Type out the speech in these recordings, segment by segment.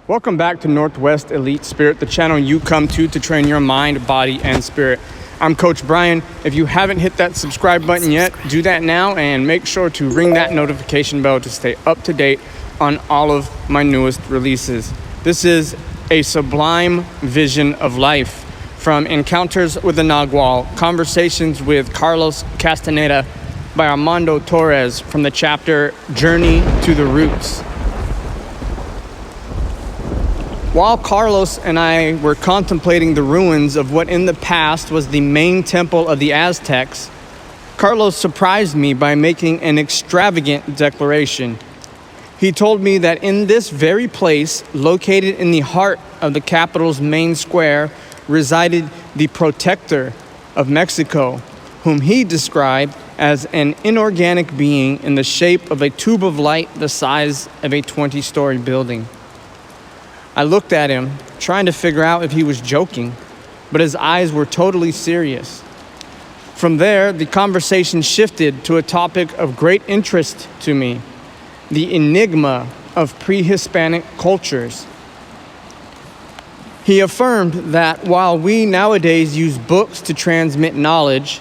Welcome back to Northwest Elite Spirit, the channel you come to train your mind, body, and spirit. I'm Coach Brian. If you haven't hit that subscribe button yet, do that now and make sure to ring that notification bell to stay up to date on all of my newest releases. This is a sublime vision of life from Encounters with the Nagual, Conversations with Carlos Castaneda by Armando Torres from the chapter Journey to the Roots. While Carlos and I were contemplating the ruins of what in the past was the main temple of the Aztecs, Carlos surprised me by making an extravagant declaration. He told me that in this very place, located in the heart of the capital's main square, resided the protector of Mexico, whom he described as an inorganic being in the shape of a tube of light the size of a 20-story building. I looked at him, trying to figure out if he was joking, but his eyes were totally serious. From there, the conversation shifted to a topic of great interest to me, the enigma of pre-Hispanic cultures. He affirmed that while we nowadays use books to transmit knowledge,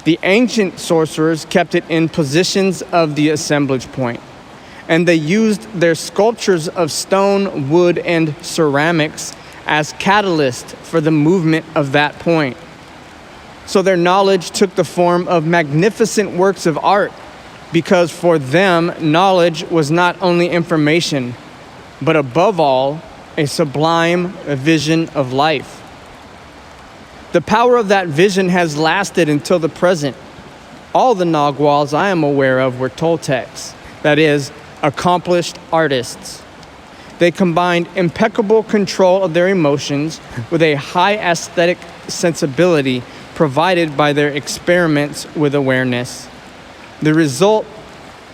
the ancient sorcerers kept it in positions of the assemblage point, and they used their sculptures of stone, wood, and ceramics as catalyst for the movement of that point. So their knowledge took the form of magnificent works of art, because for them, knowledge was not only information, but above all, a sublime vision of life. The power of that vision has lasted until the present. All the Naguals I am aware of were Toltecs, that is, accomplished artists. They combined impeccable control of their emotions with a high aesthetic sensibility provided by their experiments with awareness. The result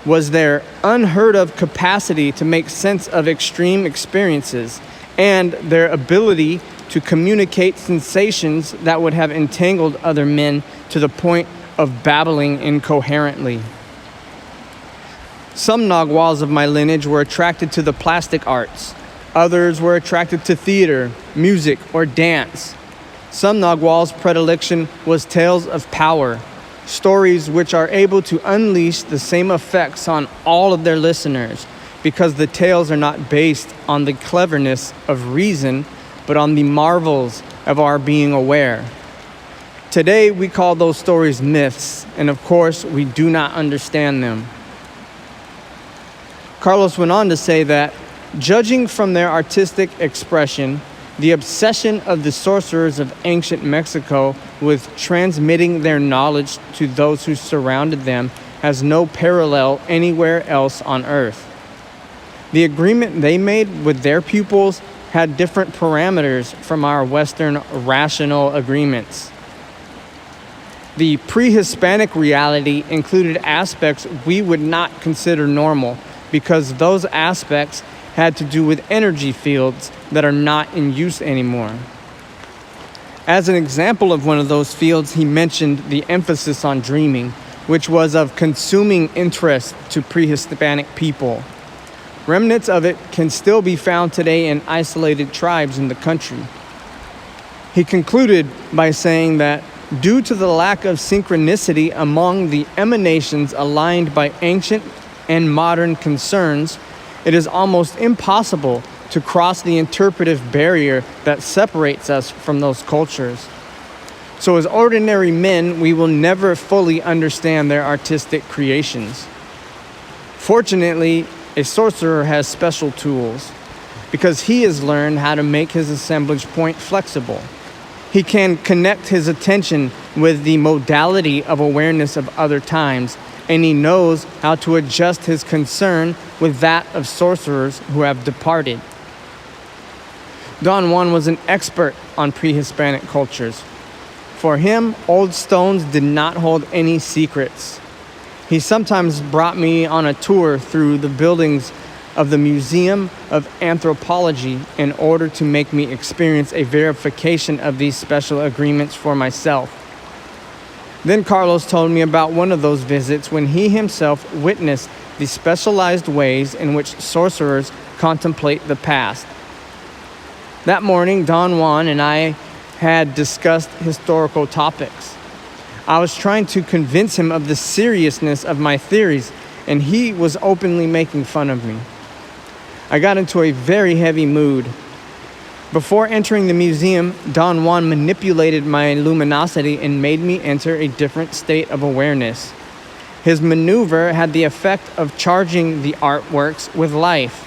was their unheard of capacity to make sense of extreme experiences and their ability to communicate sensations that would have entangled other men to the point of babbling incoherently. Some Naguals of my lineage were attracted to the plastic arts. Others were attracted to theater, music, or dance. Some Naguals' predilection was tales of power, stories which are able to unleash the same effects on all of their listeners, because the tales are not based on the cleverness of reason, but on the marvels of our being aware. Today, we call those stories myths, and of course, we do not understand them. Carlos went on to say that, judging from their artistic expression, the obsession of the sorcerers of ancient Mexico with transmitting their knowledge to those who surrounded them has no parallel anywhere else on earth. The agreement they made with their pupils had different parameters from our Western rational agreements. The pre-Hispanic reality included aspects we would not consider normal, because those aspects had to do with energy fields that are not in use anymore. As an example of one of those fields, he mentioned the emphasis on dreaming, which was of consuming interest to pre-Hispanic people. Remnants of it can still be found today in isolated tribes in the country. He concluded by saying that due to the lack of synchronicity among the emanations aligned by ancient and modern concerns, it is almost impossible to cross the interpretive barrier that separates us from those cultures. So as ordinary men, we will never fully understand their artistic creations. Fortunately, a sorcerer has special tools, because he has learned how to make his assemblage point flexible. He can connect his attention with the modality of awareness of other times, and he knows how to adjust his concern with that of sorcerers who have departed. Don Juan was an expert on pre-Hispanic cultures. For him, old stones did not hold any secrets. He sometimes brought me on a tour through the buildings of the Museum of Anthropology in order to make me experience a verification of these special agreements for myself. Then Carlos told me about one of those visits when he himself witnessed the specialized ways in which sorcerers contemplate the past. That morning, Don Juan and I had discussed historical topics. I was trying to convince him of the seriousness of my theories, and he was openly making fun of me. I got into a very heavy mood. Before entering the museum, Don Juan manipulated my luminosity and made me enter a different state of awareness. His maneuver had the effect of charging the artworks with life.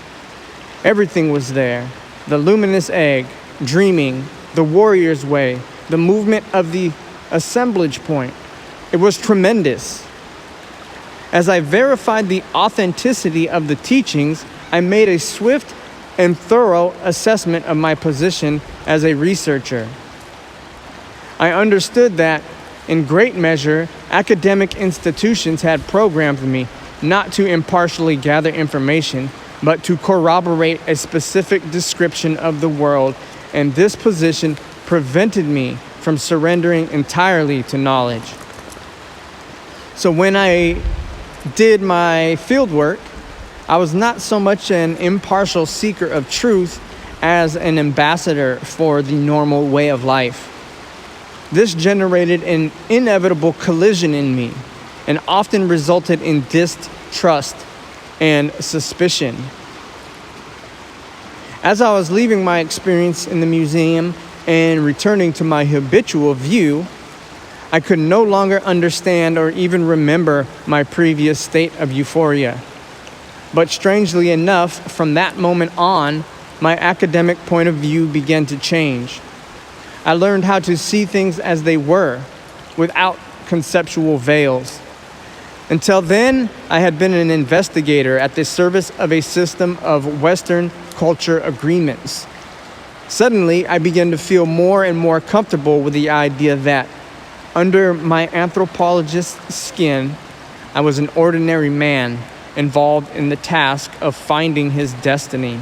Everything was there: the luminous egg, dreaming, the warrior's way, the movement of the assemblage point. It was tremendous. As I verified the authenticity of the teachings, I made a swift and thorough assessment of my position as a researcher. I understood that, in great measure, academic institutions had programmed me not to impartially gather information, but to corroborate a specific description of the world, and this position prevented me from surrendering entirely to knowledge. So when I did my fieldwork, I was not so much an impartial seeker of truth as an ambassador for the normal way of life. This generated an inevitable collision in me and often resulted in distrust and suspicion. As I was leaving my experience in the museum and returning to my habitual view, I could no longer understand or even remember my previous state of euphoria. But strangely enough, from that moment on, my academic point of view began to change. I learned how to see things as they were, without conceptual veils. Until then, I had been an investigator at the service of a system of Western culture agreements. Suddenly, I began to feel more and more comfortable with the idea that, under my anthropologist's skin, I was an ordinary man involved in the task of finding his destiny.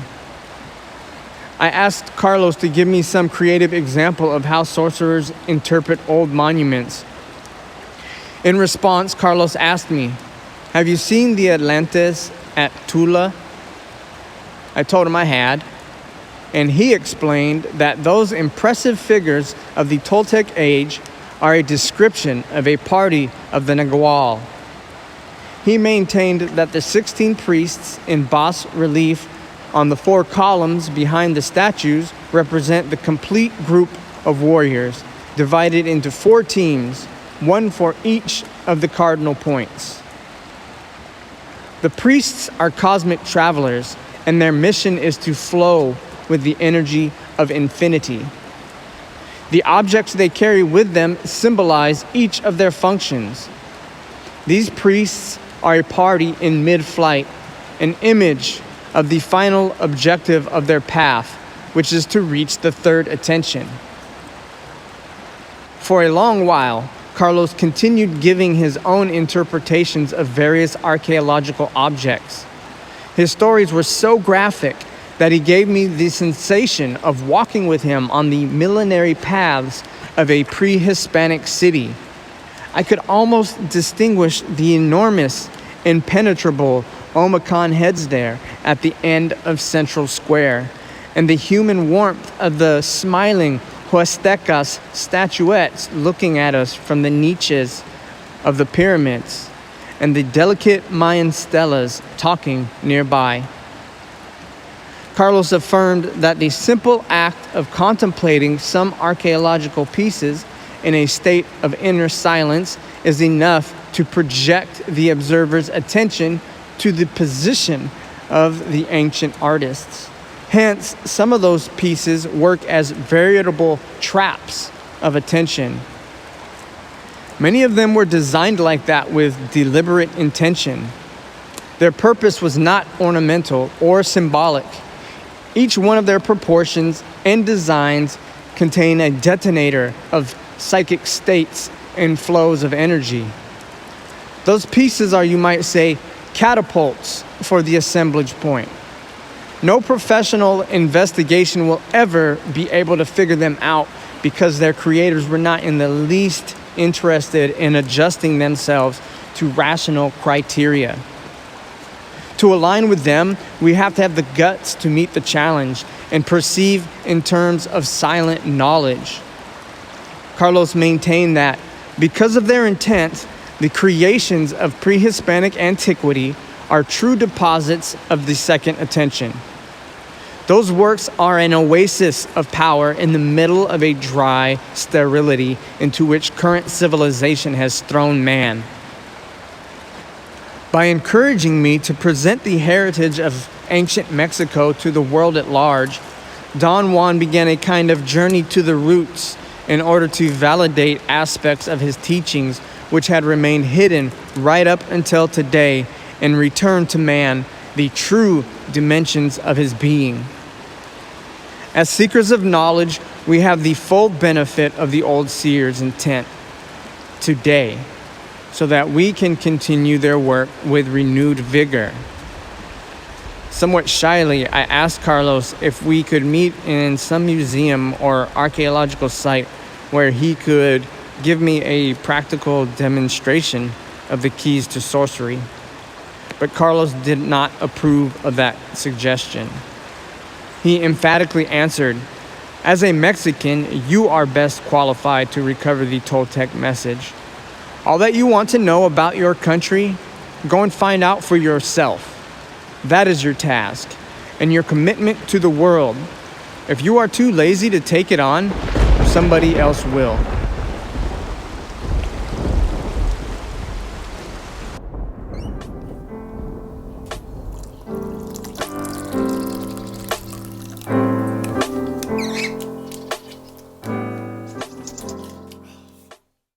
I asked Carlos to give me some creative example of how sorcerers interpret old monuments. In response, Carlos asked me, "Have you seen the Atlantes at Tula?" I told him I had, and he explained that those impressive figures of the Toltec age are a description of a party of the Nagual. He maintained that the 16 priests in bas relief on the 4 columns behind the statues represent the complete group of warriors, divided into 4 teams, one for each of the cardinal points. The priests are cosmic travelers, and their mission is to flow with the energy of infinity. The objects they carry with them symbolize each of their functions. These priests are a party in mid-flight, an image of the final objective of their path, which is to reach the third attention. For a long while, Carlos continued giving his own interpretations of various archaeological objects. His stories were so graphic that he gave me the sensation of walking with him on the millenary paths of a pre-Hispanic city. I could almost distinguish the enormous, impenetrable Omicron heads there at the end of Central Square, and the human warmth of the smiling Huastecas statuettes looking at us from the niches of the pyramids, and the delicate Mayan stelas talking nearby. Carlos affirmed that the simple act of contemplating some archaeological pieces in a state of inner silence is enough to project the observer's attention to the position of the ancient artists. Hence, some of those pieces work as veritable traps of attention. Many of them were designed like that with deliberate intention. Their purpose was not ornamental or symbolic. Each one of their proportions and designs contain a detonator of psychic states and flows of energy. Those pieces are, you might say, catapults for the assemblage point, No professional investigation will ever be able to figure them out because their creators were not in the least interested in adjusting themselves to rational criteria. To align with them, we have to have the guts to meet the challenge and perceive in terms of silent knowledge. Carlos maintained that because of their intent, the creations of pre-Hispanic antiquity are true deposits of the second attention. Those works are an oasis of power in the middle of a dry sterility into which current civilization has thrown man. By encouraging me to present the heritage of ancient Mexico to the world at large, Don Juan began a kind of journey to the roots in order to validate aspects of his teachings which had remained hidden right up until today and return to man the true dimensions of his being. As seekers of knowledge, we have the full benefit of the old seers' intent today, so that we can continue their work with renewed vigor. Somewhat shyly, I asked Carlos if we could meet in some museum or archaeological site where he could give me a practical demonstration of the keys to sorcery. But Carlos did not approve of that suggestion. He emphatically answered, "As a Mexican, you are best qualified to recover the Toltec message. All that you want to know about your country, go and find out for yourself. That is your task and your commitment to the world. If you are too lazy to take it on, somebody else will."